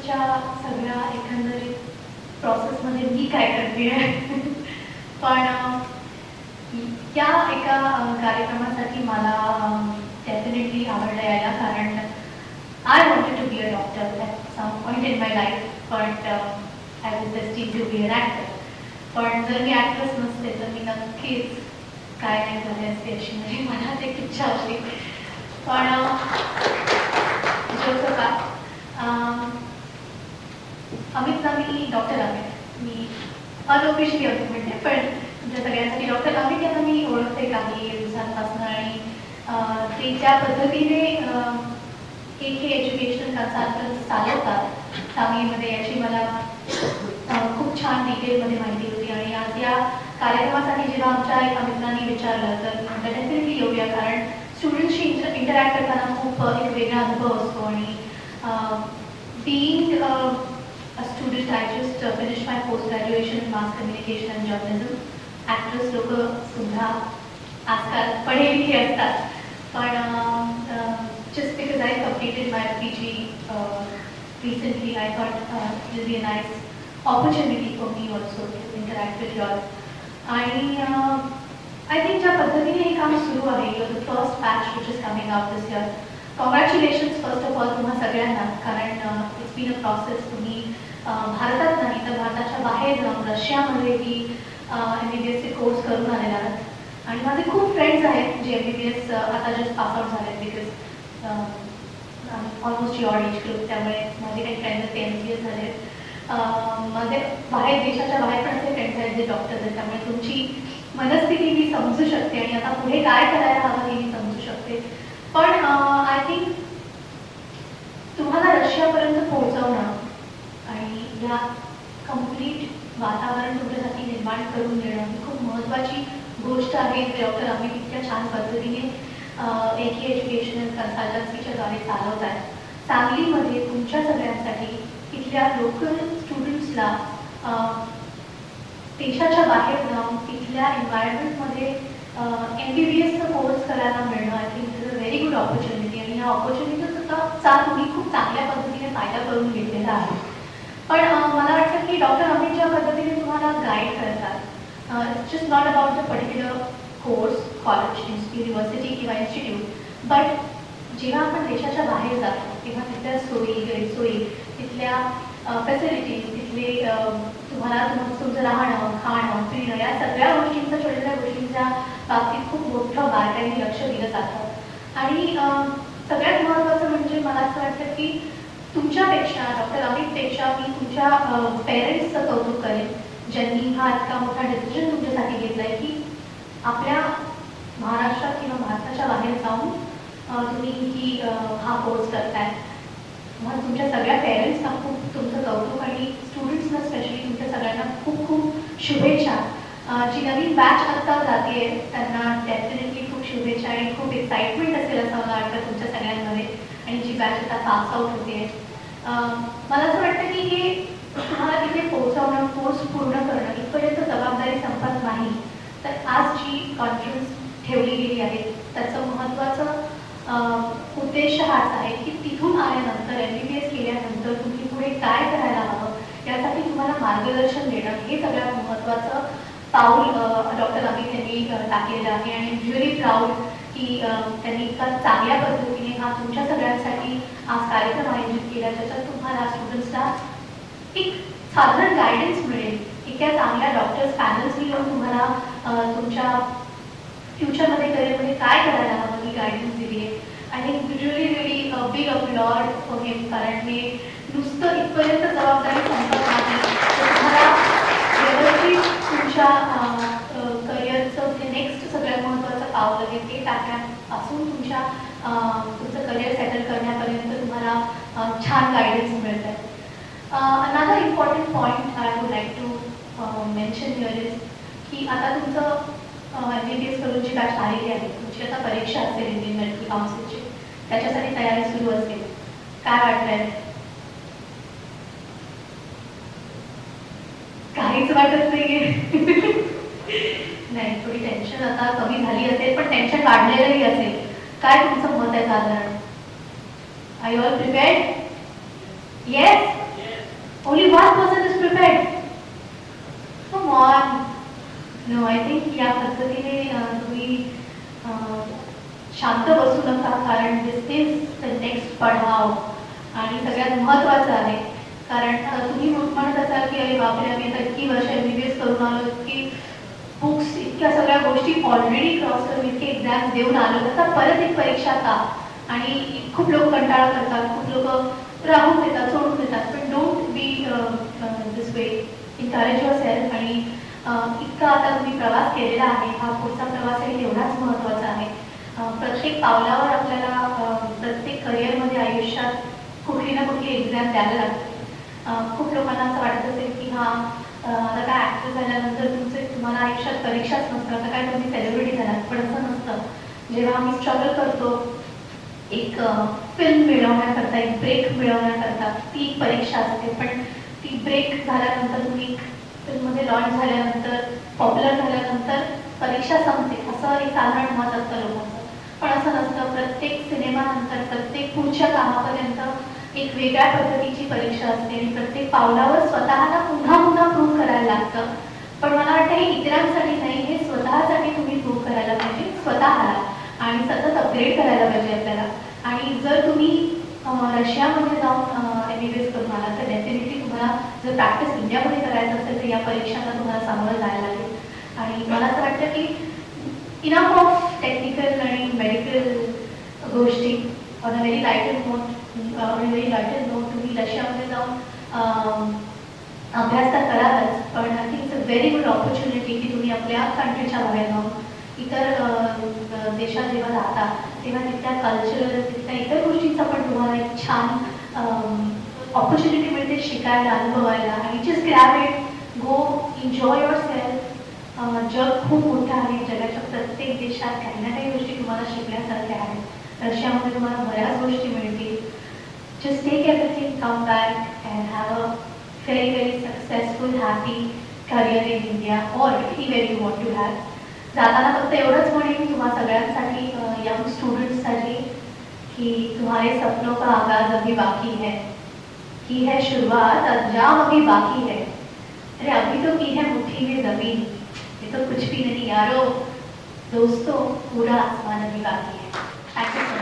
कॉलेजच्या सगळ्या एकंदरीत प्रोसेसमध्ये मी काय करते आहे पण या एका कार्यक्रमासाठी मला डेफिनेटली आवडलं यायला, कारण I wanted to be a doctor at some point in my life, but I was destined to be an actor. पण जर मी ॲक्ट्रेस नसते तर मी नक्कीच काय नाही झाले असते अशी म्हणजे मनात एक इच्छा होती. पण जसं का अमितला मी डॉक्टर अमित, मी अनऑफिशियली अमित म्हणते, पण तुमच्या सगळ्यांसाठी डॉक्टर अमित यांना मी ओळखते काही दिवसांपासून. आणि ते ज्या पद्धतीने हे एज्युकेशनल कन्सल्टन्स चालवतात सांगलीमध्ये याची मला खूप छान डिटेलमध्ये माहिती होती. आणि आज या कार्यक्रमासाठी जेव्हा आमच्या एक अमित्रांनी विचारलं तर म्हटलं डेफिनेटली येऊया, कारण स्टुडंट्सशी इंटरॅक्ट करताना खूप एक वेगळा अनुभव असतो. आणि being a student, I just finished my post-graduation in mass communication and journalism. Actors लोक सुद्धा आजकाल पढे-लिखे असतात, पण just because I completed my PG recently, I thought it will be a nice opportunity for me also to interact with you all. आणि I think ज्या पद्धतीने हे काम सुरू आहे, you're the first batch which is coming out this year. Congratulations first of all तुम्हा सगळ्यांना, कारण इट्स बीन अ प्रोसेस. तुम्ही भारतात नाही तर भारताच्या बाहेर जाऊन रशियामध्येही MBBSचे कोर्स करून आलेला आहात. आणि माझे खूप फ्रेंड्स आहेत जे MBBS आता जस्ट पासआउट झाले, because almost your age group, त्यामुळे माझे काही फ्रेंड्स आहेत ते MBBS झाले. माझे बाहेर देशाच्या बाहेर पण असे फ्रेंड्स आहेत जे डॉक्टर्स आहेत, त्यामुळे तुमची मनस्थिती मी समजू शकते आणि आता पुढे काय करायला हवं हे मी समजू शकते. पण आय थिंक तुम्हाला रशियापर्यंत पोहोचवणं आणि या कम्प्लीट वातावरण तुमच्यासाठी निर्माण करून देणं ही खूप महत्त्वाची गोष्ट आहे. डॉक्टर अमित इतक्या छान पद्धतीने एकी एज्युकेशनल कन्सल्टन्सीच्याद्वारे चालवत आहेत. सांगलीमध्ये तुमच्या सगळ्यांसाठी इथल्या लोकल स्टुडंट्सला देशाच्या बाहेर जाऊन तिथल्या एन्व्हायरमेंटमध्ये MBBSचा कोर्स करायला मिळणं I think is a very good opportunity. आणि या ऑपॉर्च्युनिटीचा तुम्ही खूप चांगल्या पद्धतीने फायदा करून घेतलेला आहे. पण मला वाटतं की डॉक्टर अमित ज्या पद्धतीने तुम्हाला गाईड करतात, it's just not about the particular course, college, university किंवा इन्स्टिट्यूट, बट जेव्हा आपण देशाच्या बाहेर जातो तेव्हा तिथल्या सोयी, गैरसोयी, तिथल्या फॅसिलिटीज, तिथले तुम्हाला तुमचं राहणं, खाणं, पिणं या सगळ्या गोष्टींचा, छोट्या छोट्या गोष्टींच्या बाबतीत खूप मोठं बारकाईने लक्ष दिलं जातं. आणि सगळ्यात महत्त्वाचं म्हणजे मला असं वाटतं की तुमच्यापेक्षा, डॉक्टर अमितपेक्षा मी तुमच्या पेरेंट्सचं कौतुक करेन, ज्यांनी हा इतका मोठा डिसिजन तुमच्यासाठी घेतला आहे की आपल्या महाराष्ट्रात किंवा भारताच्या बाहेर जाऊन तुम्ही हा कोर्स करताय. मग तुमच्या सगळ्या पेरेंट्सना खूप तुमचं कौतुक आणि स्टुडंट्सना स्पेशली तुमच्या सगळ्यांना खूप खूप शुभेच्छा. जी नवीन बॅच आत्ता जाते त्यांना डेफिनेटली खूप शुभेच्छा आणि खूप एक्साइटमेंट असेल असं मला वाटतं तुमच्या सगळ्यांमध्ये. आणि जी बॅच आता पास आउट होते, मला असं वाटतं की हे तुम्हाला तिथे पोहोचवणं, कोर्स पूर्ण करणं इथपर्यंत जबाबदारी संपत नाही. तर आज जी कॉन्फरन्स ठेवली गेली आहे त्याचं महत्त्वाचं उद्देश हाच आहे की तिथून आल्यानंतर MBBS केल्यानंतर तुम्ही पुढे काय करायला हवं यासाठी तुम्हाला मार्गदर्शन देणं हे सगळ्यात महत्त्वाचं पाऊल डॉक्टर अमित यांनी टाकलेलं आहे. आणि व्हेरी प्राऊड की त्यांनी इतका चांगल्या पद्धतीने हा तुमच्या सगळ्यांसाठी आज कार्यक्रम आयोजित केला, ज्याच्यात तुम्हाला स्टुडंट्सला एक साधारण गायडन्स मिळेल. इतक्या चांगल्या डॉक्टर्स पॅनल्सनी येऊन तुम्हाला तुमच्या फ्युचरमध्ये करिअरमध्ये काय करायला हवं ही गायडन्स दिली आहे. आणि really really big upload for him, कारण मी नुसतं इथपर्यंत जबाबदारी संपत नाही, तुम्हाला व्यवस्थित तुमच्या करिअरचं जे नेक्स्ट सगळ्यात महत्त्वाचं पाऊल आहे ते टाकण्यापासून तुमचं करिअर सेटल करण्यापर्यंत तुम्हाला छान गायडन्स मिळत आहे. Another important point I would like to mention here is की आता तुमचं MBBS करून जी बॅच आलेली आहे तुमची आता परीक्षा असेल इंडियन मेडिकल काउन्सिलची, त्याच्यासाठी तयारी सुरू असेल. काय वाटतंय? काहीच वाटत नाहीये. नाही, थोडी टेन्शन आता कमी झाली असेल पण टेन्शन वाढलेलंही असेल. काय तुमचं मत आहे साधारण? Are you all prepared? Yes. only one person is prepared. Come on. No, I think या पद्धतीने तुम्ही शांत बसू नका, कारण दिस इज द नेक्स्ट पडाव आणि सगळ्यात महत्त्वाचं आहे. कारण तुम्ही म्हणत असाल की अरे बापरे, आम्ही आता इतकी वर्ष MBBS करून आलो, इतकी बुक्स, इतक्या सगळ्या गोष्टी ऑलरेडी क्रॉस करून इतके एक्झाम्स देऊन आलो, आता परत एक परीक्षा का? आणि खूप लोक कंटाळा करतात, खूप लोक राहून देतात, सोडून देतात. पण don't be this way. Encourage your self. आणि इतका आता तुम्ही प्रवास केलेला आहे, हा पुढचा प्रवासही तेवढाच महत्त्वाचा आहे. प्रत्येक पावलावर आपल्याला प्रत्येक करिअरमध्ये आयुष्यात कुठली ना कुठली एक्झाम द्यायला लागते. खूप लोकांना असं वाटत असेल की हां, आता काय ॲक्टर झाल्यानंतर तुम्हाला आयुष्यात परीक्षाच नसतं, आता काय तुम्ही सेलिब्रिटी झालात. पण असं नसतं. जेव्हा आम्ही स्ट्रगल करतो एक फिल्म मिळवण्याकरता, एक ब्रेक मिळवण्याकरता, ती एक परीक्षा असते. पण ती ब्रेक झाल्यानंतर, तुम्ही फिल्ममध्ये लॉन्च झाल्यानंतर, पॉप्युलर झाल्यानंतर परीक्षा संपते, असं एक साधारण मत असतं लोकांचं. पण असं नसतं. प्रत्येक सिनेमानंतर, प्रत्येक पुढच्या कामापर्यंत एक वेगळ्या पद्धतीची परीक्षा असते आणि प्रत्येक पावलावर स्वतःला पुन्हा पुन्हा प्रूव्ह करायला लागतं. पण मला वाटतं हे इतरांसाठी नाही, हे स्वतःसाठी तुम्ही प्रूव्ह करायला पाहिजे, स्वतःला, आणि सतत अपग्रेड करायला पाहिजे आपल्याला. आणि जर तुम्ही रशियामध्ये जाऊन MBBS करून आला तर डेफिनेटली तुम्हाला जर प्रॅक्टिस इंडियामध्ये करायचं असेल तर या परीक्षांना तुम्हाला सामोरं जायला लागेल. आणि मला असं वाटतं की इनफ ऑफ टेक्निकल आणि मेडिकल गोष्टी on a very lighter note तुम्ही रशियामध्ये जाऊन अभ्यास तर करालच, पण I think it's a very good opportunity की तुम्ही आपल्या कंट्रीच्या बाहेर जाऊन इतर देशात जेव्हा जाता तेव्हा तिथल्या कल्चर, तिथल्या इतर गोष्टींचा पण तुम्हाला एक छान ऑपॉर्च्युनिटी मिळते शिकायला, अनुभवायला. आणि just grab it, go, enjoy your self. जग खूप मोठं आहे. जगाच्या प्रत्येक देशात काही ना काही गोष्टी तुम्हाला शिकण्यासारख्या आहेत. रशियामध्ये तुम्हाला बऱ्याच गोष्टी मिळतील. Just take everything, come back and have a very very successful, happy career in India or anywhere you want to have. जाताना फक्त एवढंच म्हणेन तुम्हा सगळ्यांसाठी, यंग स्टुडंट्ससाठी, कि तुम्हारे सपनों का आगाज अभी बाकी है, की है शुरुआत, अंजाम अभी बाकी है. अरे अभी तो की है मुट्ठी में जमीन, ये तो कुछ भी नहीं यारो, दोस्तों पूरा आसमान अभी बाकी है. Thank you.